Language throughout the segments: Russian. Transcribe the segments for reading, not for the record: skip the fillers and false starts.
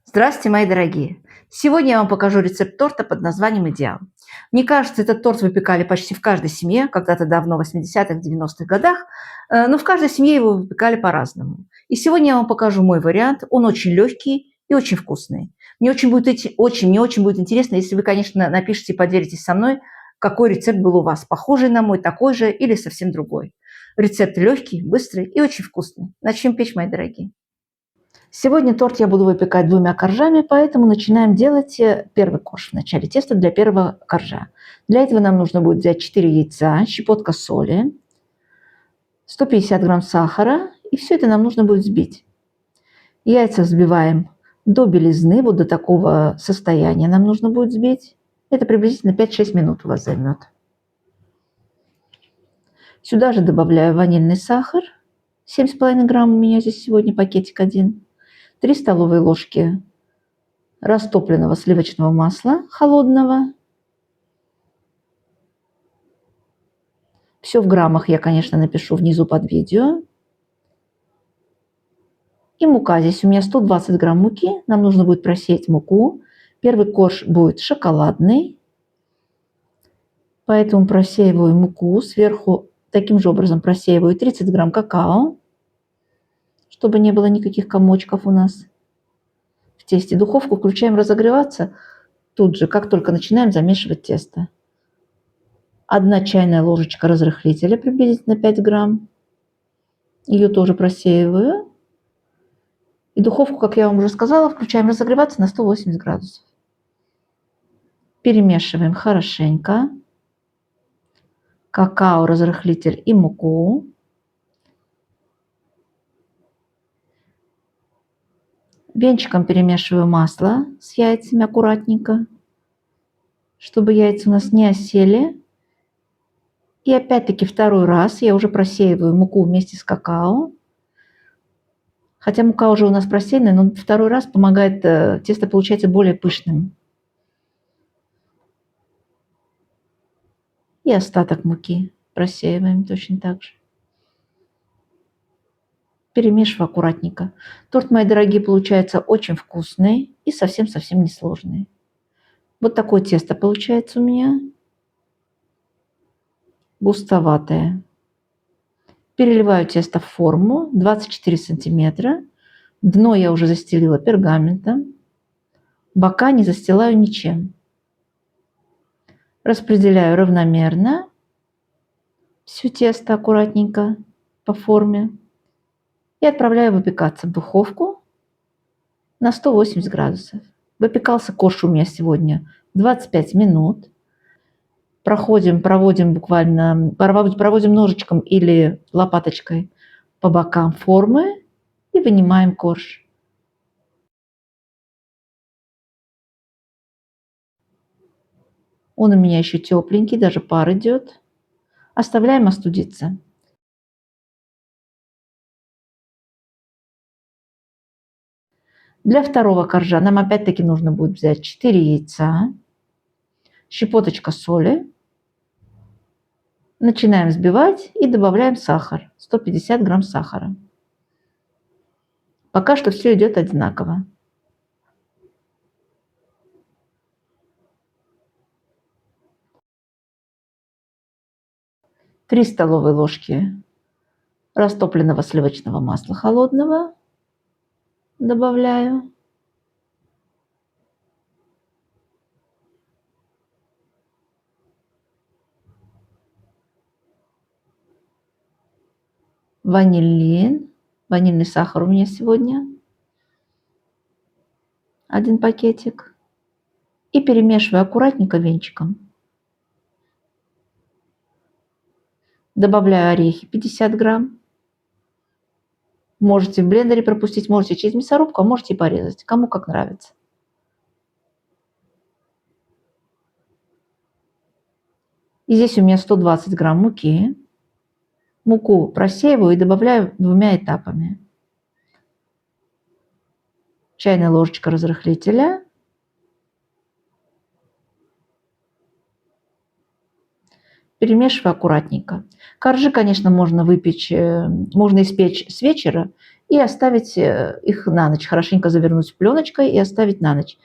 Здравствуйте, мои дорогие! Сегодня я вам покажу рецепт торта под названием «Идеал». Мне кажется, этот торт выпекали почти в каждой семье, когда-то давно, в 80-х, 90-х годах, но в каждой семье его выпекали по-разному. И сегодня я вам покажу мой вариант. Он очень легкий и очень вкусный. Мне очень будет интересно, если вы, конечно, напишите и поделитесь со мной, какой рецепт был у вас, похожий на мой, такой же или совсем другой. Рецепт легкий, быстрый и очень вкусный. Начнем печь, мои дорогие. Сегодня торт я буду выпекать двумя коржами, поэтому начинаем делать первый корж. В начале теста для первого коржа. Для этого нам нужно будет взять 4 яйца, щепотка соли, 150 грамм сахара, и все это нам нужно будет взбить. Яйца взбиваем до белизны, вот до такого состояния нам нужно будет взбить. Это приблизительно 5-6 минут у вас займет. Сюда же добавляю ванильный сахар, 7,5 грамм у меня здесь сегодня пакетик один. 3 столовые ложки растопленного сливочного масла холодного. Все в граммах я, конечно, напишу внизу под видео. И мука. Здесь у меня 120 грамм муки. Нам нужно будет просеять муку. Первый корж будет шоколадный. Поэтому просеиваю муку. Сверху таким же образом просеиваю 30 грамм какао, чтобы не было никаких комочков у нас в тесте. Духовку включаем разогреваться тут же, как только начинаем замешивать тесто. 1 чайная ложечка разрыхлителя, приблизительно 5 грамм. Ее тоже просеиваю. И духовку, как я вам уже сказала, включаем разогреваться на 180 градусов. Перемешиваем хорошенько какао, разрыхлитель и муку. Венчиком перемешиваю масло с яйцами аккуратненько, чтобы яйца у нас не осели. И опять-таки второй раз я уже просеиваю муку вместе с какао. Хотя мука уже у нас просеянная, но второй раз помогает, тесто получается более пышным. И остаток муки просеиваем точно так же. Перемешиваю аккуратненько. Торт, мои дорогие, получается очень вкусный и совсем-совсем несложный. Вот такое тесто получается у меня. Густоватое. Переливаю тесто в форму 24 сантиметра. Дно я уже застелила пергаментом. Бока не застилаю ничем. Распределяю равномерно все тесто аккуратненько по форме. И отправляю выпекаться в духовку на 180 градусов. Выпекался корж у меня сегодня 25 минут. Проводим ножичком или лопаточкой по бокам формы и вынимаем корж. Он у меня еще тепленький, даже пар идет. Оставляем остудиться. Для второго коржа нам опять-таки нужно будет взять 4 яйца, щепоточка соли. Начинаем взбивать и добавляем сахар. 150 грамм сахара. Пока что все идет одинаково. 3 столовые ложки растопленного сливочного масла холодного добавляю. Ванильный сахар у меня сегодня. 1 пакетик. И перемешиваю аккуратненько венчиком. Добавляю орехи 50 грамм. Можете в блендере пропустить, можете через мясорубку, а можете и порезать, кому как нравится. И здесь у меня 120 грамм муки. Муку просеиваю и добавляю 2 этапами. Чайная ложечка разрыхлителя. Перемешиваю аккуратненько. Коржи, конечно, можно испечь с вечера и оставить их на ночь, хорошенько завернуть пленочкой и оставить на ночь.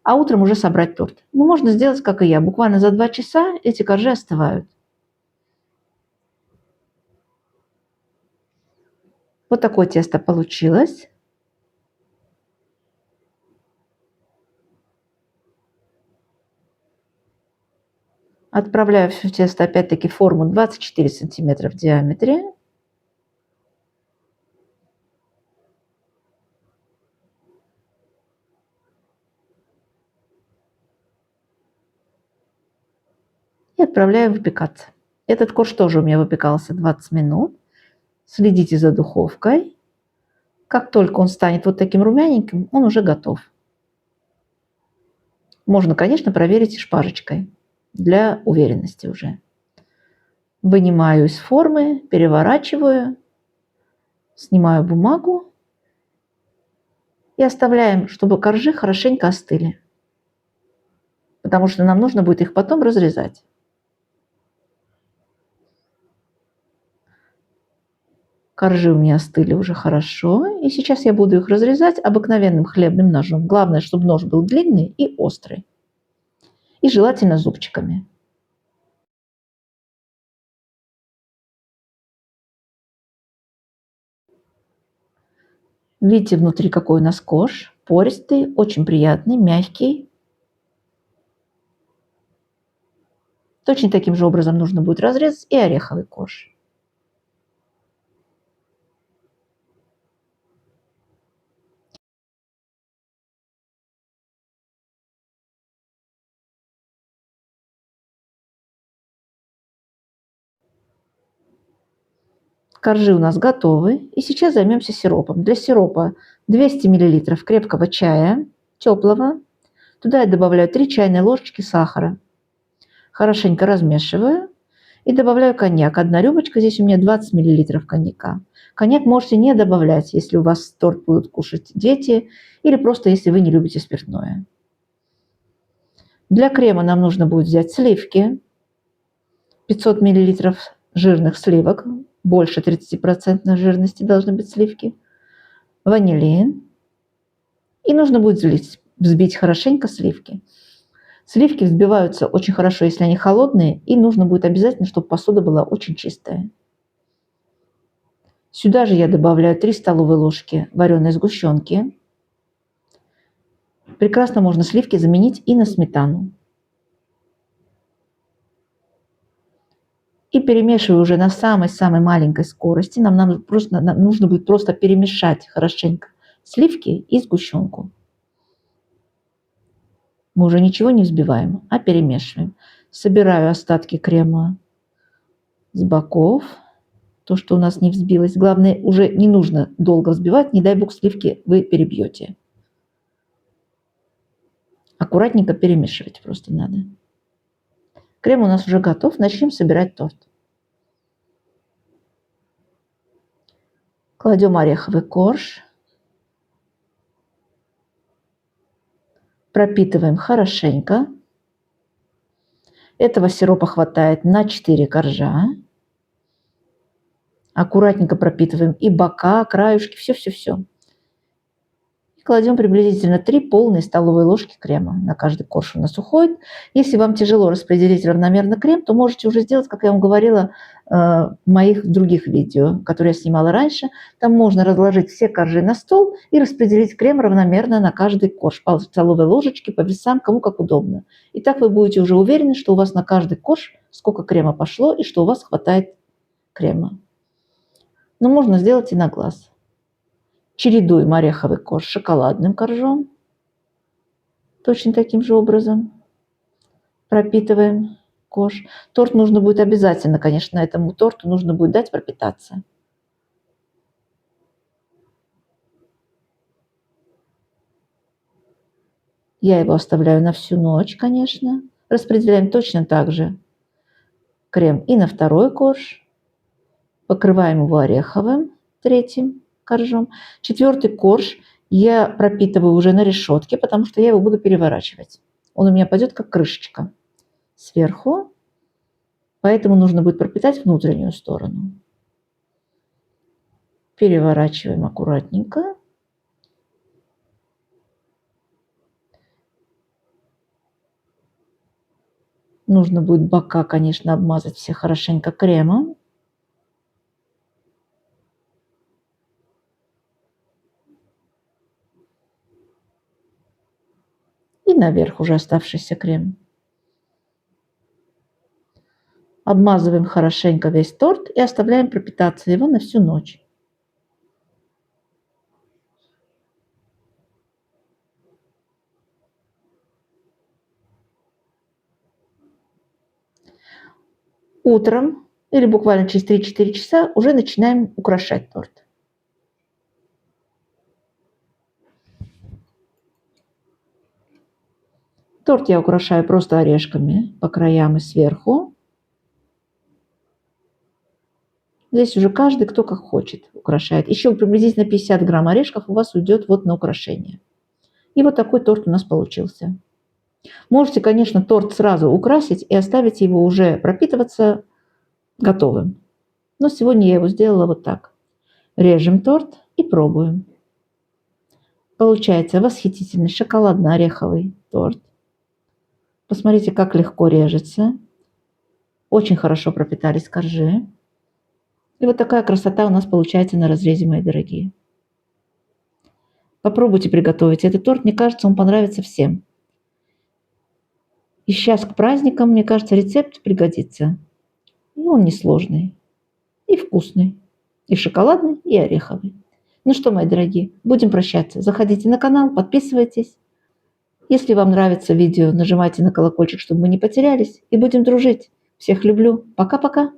А утром уже собрать торт. Ну, можно сделать, как и я. Буквально за 2 часа эти коржи остывают. Вот такое тесто получилось. Отправляю все тесто опять-таки в форму 24 сантиметра в диаметре. И отправляю выпекаться. Этот корж тоже у меня выпекался 20 минут. Следите за духовкой. Как только он станет вот таким румяненьким, он уже готов. Можно, конечно, проверить и шпажечкой для уверенности уже. Вынимаю из формы, переворачиваю, снимаю бумагу и оставляем, чтобы коржи хорошенько остыли, потому что нам нужно будет их потом разрезать. Коржи у меня остыли уже хорошо, и сейчас я буду их разрезать обыкновенным хлебным ножом. Главное, чтобы нож был длинный и острый, и желательно зубчиками. Видите внутри какой у нас корж? Пористый, очень приятный, мягкий. Точно таким же образом нужно будет разрезать и ореховый корж. Коржи у нас готовы. И сейчас займемся сиропом. Для сиропа 200 мл крепкого чая, теплого. Туда я добавляю 3 чайные ложечки сахара. Хорошенько размешиваю. И добавляю коньяк. Одна рюмочка, здесь у меня 20 мл коньяка. Коньяк можете не добавлять, если у вас торт будут кушать дети или просто если вы не любите спиртное. Для крема нам нужно будет взять сливки. 500 мл жирных сливок. Больше 30% жирности должны быть сливки. Ванилин. И нужно будет взбить хорошенько сливки. Сливки взбиваются очень хорошо, если они холодные, и нужно будет обязательно, чтобы посуда была очень чистая. Сюда же я добавляю 3 столовые ложки вареной сгущенки. Прекрасно можно сливки заменить и на сметану. И перемешиваю уже на самой-самой маленькой скорости. Нам нужно будет просто перемешать хорошенько сливки и сгущенку. Мы уже ничего не взбиваем, а перемешиваем. Собираю остатки крема с боков. То, что у нас не взбилось. Главное, уже не нужно долго взбивать, не дай бог сливки вы перебьете. Аккуратненько перемешивать просто надо. Крем у нас уже готов. Начнем собирать торт. Кладем ореховый корж. Пропитываем хорошенько. Этого сиропа хватает на 4 коржа. Аккуратненько пропитываем и бока, краюшки, все-все-все. Кладем приблизительно 3 полные столовые ложки крема. На каждый корж у нас уходит. Если вам тяжело распределить равномерно крем, то можете уже сделать, как я вам говорила в моих других видео, которые я снимала раньше. Там можно разложить все коржи на стол и распределить крем равномерно на каждый корж. По столовой ложечке, по весам, кому как удобно. И так вы будете уже уверены, что у вас на каждый корж сколько крема пошло и что у вас хватает крема. Но можно сделать и на глаз. Чередуем ореховый корж с шоколадным коржом. Точно таким же образом пропитываем корж. Торт нужно будет обязательно, конечно, этому торту нужно будет дать пропитаться. Я его оставляю на всю ночь, конечно. Распределяем точно так же крем и на второй корж. Покрываем его ореховым, третьим коржом. Четвертый корж я пропитываю уже на решетке, потому что я его буду переворачивать. Он у меня пойдет как крышечка сверху, поэтому нужно будет пропитать внутреннюю сторону. Переворачиваем аккуратненько. Нужно будет бока, конечно, обмазать все хорошенько кремом. И наверх уже оставшийся крем. Обмазываем хорошенько весь торт и оставляем пропитаться его на всю ночь. Утром или буквально через 3-4 часа уже начинаем украшать торт. Торт я украшаю просто орешками по краям и сверху. Здесь уже каждый, кто как хочет, украшает. Еще приблизительно 50 грамм орешков у вас уйдет вот на украшение. И вот такой торт у нас получился. Можете, конечно, торт сразу украсить и оставить его уже пропитываться готовым. Но сегодня я его сделала вот так. Режем торт и пробуем. Получается восхитительный шоколадно-ореховый торт. Посмотрите, как легко режется. Очень хорошо пропитались коржи. И вот такая красота у нас получается на разрезе, мои дорогие. Попробуйте приготовить этот торт. Мне кажется, он понравится всем. И сейчас к праздникам, мне кажется, рецепт пригодится. И он несложный. И вкусный. И шоколадный, и ореховый. Ну что, мои дорогие, будем прощаться. Заходите на канал, подписывайтесь. Если вам нравится видео, нажимайте на колокольчик, чтобы мы не потерялись. И будем дружить. Всех люблю. Пока-пока.